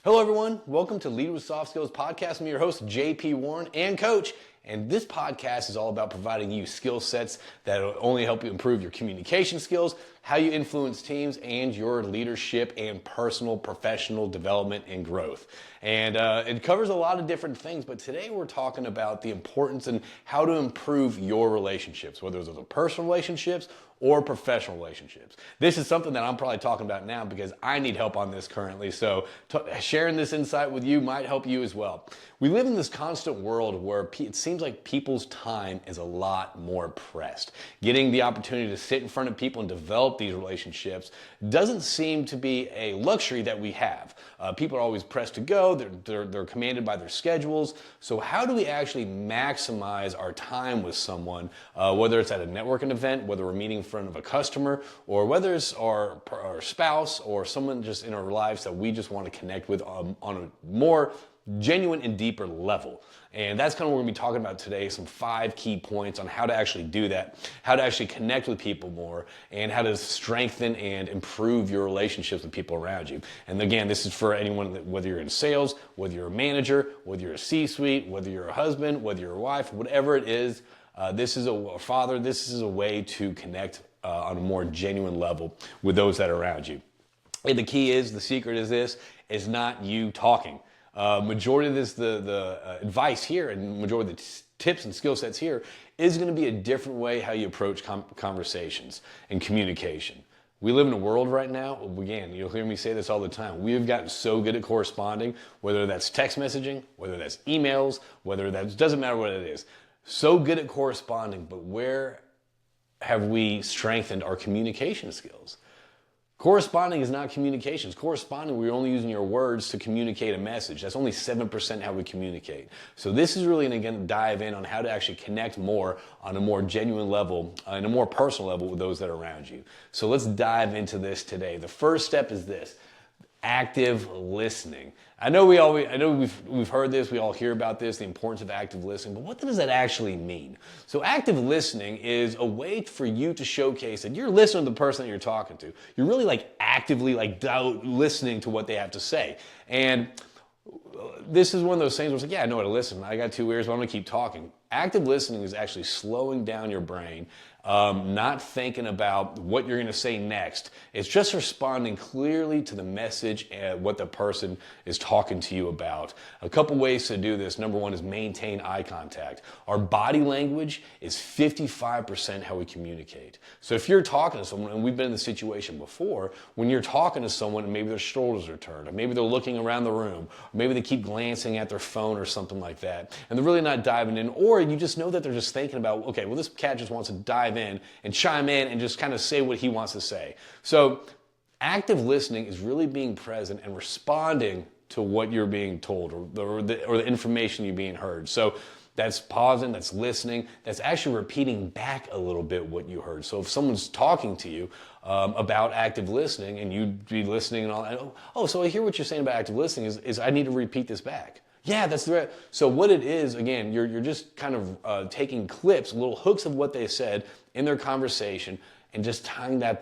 Hello everyone, welcome to Lead with Soft Skills podcast. I'm your host, JP Warren and coach. And this podcast is all about providing you skill sets that will only help you improve your communication skills, how you influence teams, and your leadership and personal professional development and growth. And it covers a lot of different things, but today we're talking about the importance and how to improve your relationships, whether those are personal relationships or professional relationships. This is something that I'm probably talking about now because I need help on this currently. So sharing this insight with you might help you as well. We live in this constant world where it seems like people's time is a lot more pressed. Getting the opportunity to sit in front of people and develop these relationships doesn't seem to be a luxury that we have. People are always pressed to go. They're commanded by their schedules. So how do we actually maximize our time with someone, whether it's at a networking event, whether we're meeting in front of a customer, or whether it's our spouse or someone just in our lives that we just want to connect with on a more genuine and deeper level. And that's kind of what we're going to be talking about today, some 5 key points on how to actually do that, how to actually connect with people more, and how to strengthen and improve your relationships with people around you. And again, this is for anyone, whether you're in sales, whether you're a manager, whether you're a C-suite, whether you're a husband, whether you're a wife, whatever it is, this is a father, this is a way to connect on a more genuine level with those that are around you. And the key is, the secret is this, is not you talking. Majority of this, the advice here and majority of the tips and skill sets here is going to be a different way how you approach conversations and communication. We live in a world right now, again, you'll hear me say this all the time, we have gotten so good at corresponding, whether that's text messaging, whether that's emails, whether that's, doesn't matter what it is, so good at corresponding, but where have we strengthened our communication skills? Corresponding is not communications. Corresponding, we're only using your words to communicate a message. That's only 7% how we communicate. So this is really going to dive in on how to actually connect more on a more genuine level, on a more personal level with those that are around you. So let's dive into this today. The first step is this: active listening. I know we've heard this, we all hear about this, the importance of active listening, but what does that actually mean? So active listening is a way for you to showcase that you're listening to the person that you're talking to. You're really actively listening to what they have to say. And this is one of those things where it's yeah, I know how to listen. I got 2 ears, but I'm gonna keep talking. Active listening is actually slowing down your brain, not thinking about what you're going to say next. It's just responding clearly to the message and what the person is talking to you about. A couple ways to do this. Number 1 is maintain eye contact. Our body language is 55% how we communicate. So if you're talking to someone, and we've been in the situation before, when you're talking to someone and maybe their shoulders are turned, or maybe they're looking around the room, or maybe they keep glancing at their phone or something like that, and they're really not diving in, or you just know that they're just thinking about, okay, well, this cat just wants to dive in and chime in and just kind of say what he wants to say. So active listening is really being present and responding to what you're being told or the information you're being heard. So that's pausing, that's listening, that's actually repeating back a little bit what you heard. So if someone's talking to you about active listening and you'd be listening and all that, oh, so I hear what you're saying about active listening is I need to repeat this back. Yeah, that's right. So what it is, again, you're just kind of taking clips, little hooks of what they said in their conversation and just tying that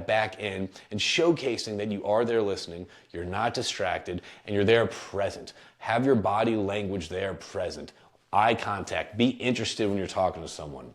back in and showcasing that you are there listening, you're not distracted, and you're there present. Have your body language there present. Eye contact. Be interested when you're talking to someone.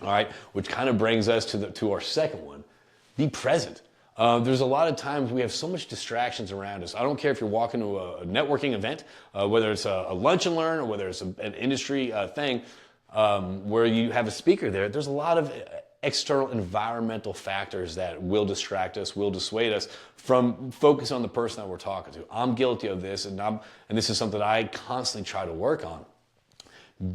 All right, which kind of brings us to our second one. Be present. There's a lot of times we have so much distractions around us. I don't care if you're walking to a networking event, whether it's a lunch and learn or whether it's an industry thing where you have a speaker there. There's a lot of external environmental factors that will distract us, will dissuade us from focus on the person that we're talking to. I'm guilty of this, and this is something I constantly try to work on.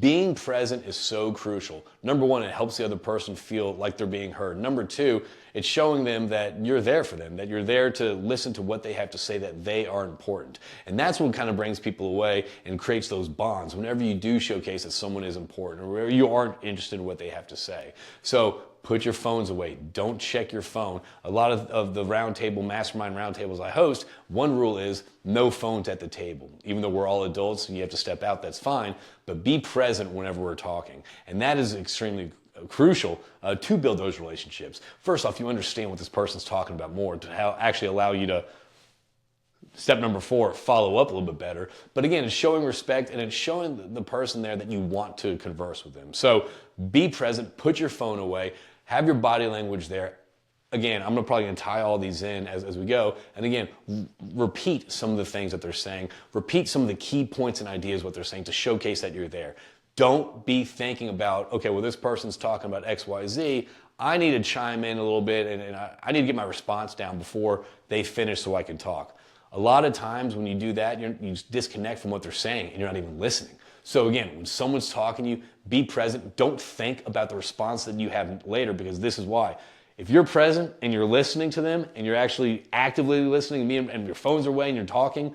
Being present is so crucial. Number 1, it helps the other person feel like they're being heard. Number 2, it's showing them that you're there for them, that you're there to listen to what they have to say, that they are important. And that's what kind of brings people away and creates those bonds whenever you do showcase that someone is important or where you aren't interested in what they have to say. So put your phones away. Don't check your phone. A lot of the roundtable, mastermind roundtables I host, one rule is no phones at the table. Even though we're all adults and you have to step out, that's fine, but be present whenever we're talking. And that is extremely crucial to build those relationships. First off, you understand what this person's talking about more to actually allow you to Step number 4, follow up a little bit better. But again, it's showing respect and it's showing the person there that you want to converse with them. So be present, put your phone away, have your body language there. Again, I'm probably going to tie all these in as we go. And again, repeat some of the things that they're saying. Repeat some of the key points and ideas, what they're saying, to showcase that you're there. Don't be thinking about, okay, well, this person's talking about X, Y, Z. I need to chime in a little bit and I need to get my response down before they finish so I can talk. A lot of times when you do that, you disconnect from what they're saying and you're not even listening. So again, when someone's talking to you, be present. Don't think about the response that you have later, because this is why. If you're present and you're listening to them and you're actually actively listening and your phone's away and you're talking,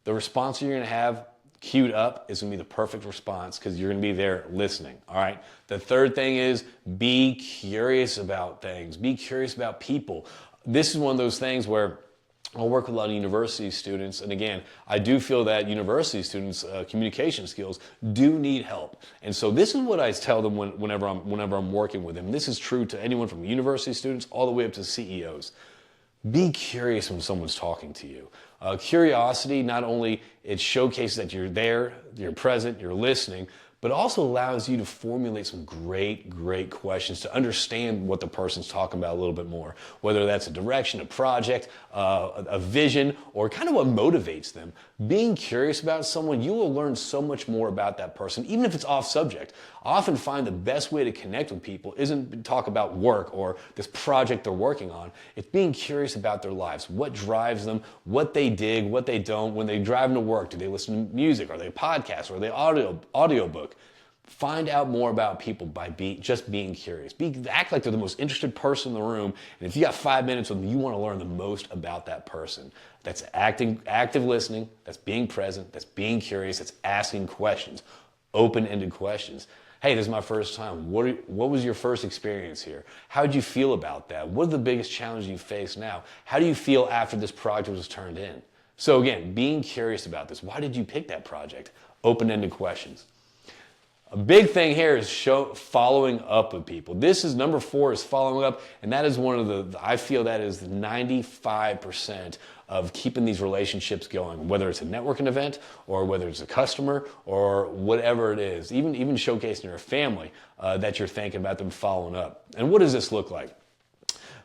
the response you're going to have queued up is going to be the perfect response, because you're going to be there listening. All right. The third thing is be curious about things. Be curious about people. This is one of those things where I work with a lot of university students, and again, I do feel that university students' communication skills do need help. And so this is what I tell them whenever I'm working with them. This is true to anyone from university students all the way up to CEOs. Be curious when someone's talking to you. Curiosity, not only it showcases that you're there, you're present, you're listening, but also allows you to formulate some great questions to understand what the person's talking about a little bit more, whether that's a direction, a project, a vision, or kind of what motivates them. Being curious about someone, you will learn so much more about that person, even if it's off subject. I often find the best way to connect with people isn't to talk about work or this project they're working on. It's being curious about their lives, what drives them, what they dig, what they don't. When they drive to work, do they listen to music? Are they podcasts? Or are they audiobook? Find out more about people by just being curious. Act like they're the most interested person in the room, and if you got 5 minutes with them, you want to learn the most about that person. That's active listening, that's being present, that's being curious, that's asking questions, open-ended questions. Hey, this is my first time. What was your first experience here? How did you feel about that? What are the biggest challenges you face now? How do you feel after this project was turned in? So again, being curious about this. Why did you pick that project? Open-ended questions. A big thing here is following up with people. This is number 4, is following up, and that is one of I feel that is 95% of keeping these relationships going, whether it's a networking event or whether it's a customer or whatever it is, even showcasing your family that you're thinking about them following up. And what does this look like?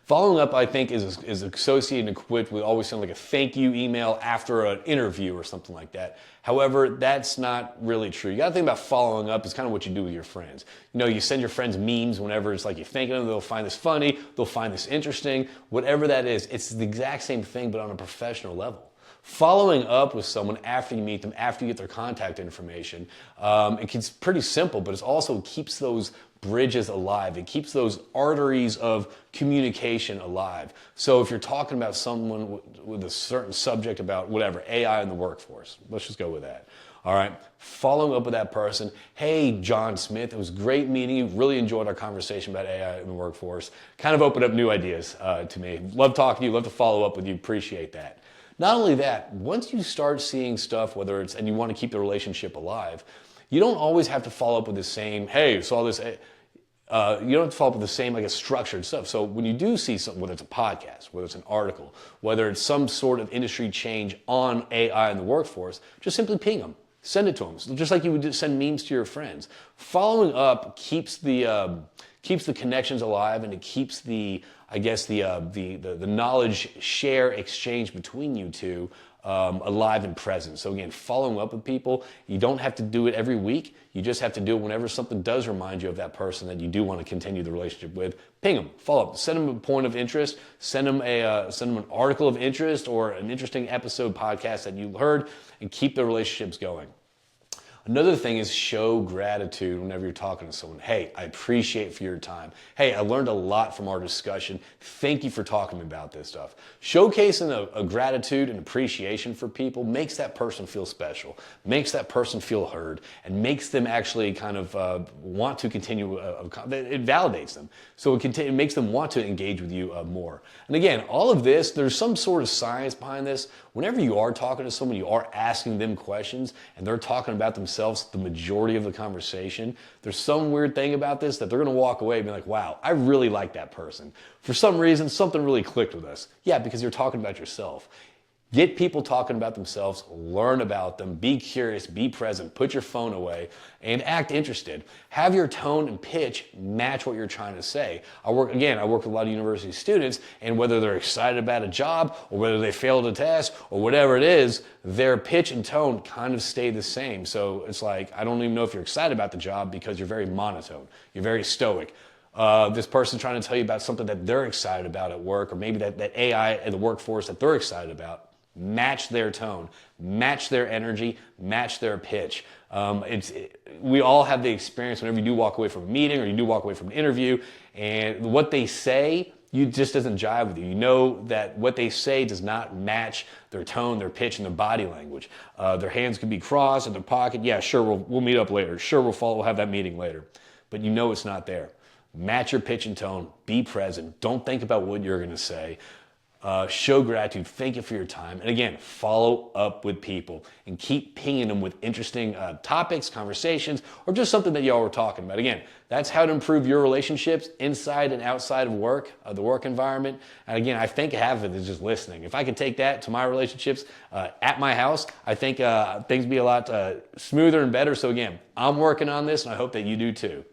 Following up, I think, is associated and equipped with always something like a thank you email after an interview or something like that. However, that's not really true. You got to think about following up is kind of what you do with your friends. You know, you send your friends memes whenever it's like you're thanking them, they'll find this funny, they'll find this interesting, whatever that is. It's the exact same thing, but on a professional level. Following up with someone after you meet them, after you get their contact information, it's pretty simple, but it also keeps those bridges alive. It keeps those arteries of communication alive. So if you're talking about someone with a certain subject about whatever, AI in the workforce, let's just go with that. All right, following up with that person. Hey, John Smith, it was great meeting you. Really enjoyed our conversation about AI in the workforce. Kind of opened up new ideas to me. Love talking to you, love to follow up with you, appreciate that. Not only that, once you start seeing stuff, and you want to keep the relationship alive, you don't always have to follow up with the same, hey, saw this. You don't have to follow up with the same, structured stuff. So when you do see something, whether it's a podcast, whether it's an article, whether it's some sort of industry change on AI in the workforce, just simply ping them. Send it to them, just like you would send memes to your friends. Following up keeps the connections alive, and it keeps the knowledge share exchange between you two alive and present. So again, following up with people, you don't have to do it every week. You just have to do it whenever something does remind you of that person that you do want to continue the relationship with. Ping them, follow up, send them a point of interest, send them an article of interest or an interesting episode podcast that you heard, and keep the relationships going. Another thing is show gratitude whenever you're talking to someone. Hey, I appreciate for your time. Hey, I learned a lot from our discussion. Thank you for talking to me about this stuff. Showcasing a gratitude and appreciation for people makes that person feel special, makes that person feel heard, and makes them actually kind of want to continue. It validates them. So it makes them want to engage with you more. And again, all of this, there's some sort of science behind this. Whenever you are talking to someone, you are asking them questions, and they're talking about themselves the majority of the conversation, there's some weird thing about this that they're going to walk away and be like, wow, I really like that person. For some reason, something really clicked with us. Yeah, because you're talking about yourself. Get people talking about themselves, learn about them, be curious, be present, put your phone away, and act interested. Have your tone and pitch match what you're trying to say. I work with a lot of university students, and whether they're excited about a job or whether they failed a test or whatever it is, their pitch and tone kind of stay the same. So it's like, I don't even know if you're excited about the job because you're very monotone. You're very stoic. This person trying to tell you about something that they're excited about at work, or maybe that AI and the workforce that they're excited about. Match their tone, match their energy, match their pitch. We all have the experience whenever you do walk away from a meeting or you do walk away from an interview, and what they say just doesn't jive with you. You know that what they say does not match their tone, their pitch, and their body language. Their hands could be crossed in their pocket. Yeah, sure, we'll meet up later. Sure, we'll have that meeting later. But you know it's not there. Match your pitch and tone. Be present. Don't think about what you're going to say. Show gratitude. Thank you for your time. And again, follow up with people and keep pinging them with interesting topics, conversations, or just something that y'all were talking about. Again, that's how to improve your relationships inside and outside of work, the work environment. And again, I think half of it is just listening. If I could take that to my relationships at my house, I think things would be a lot smoother and better. So again, I'm working on this, and I hope that you do too.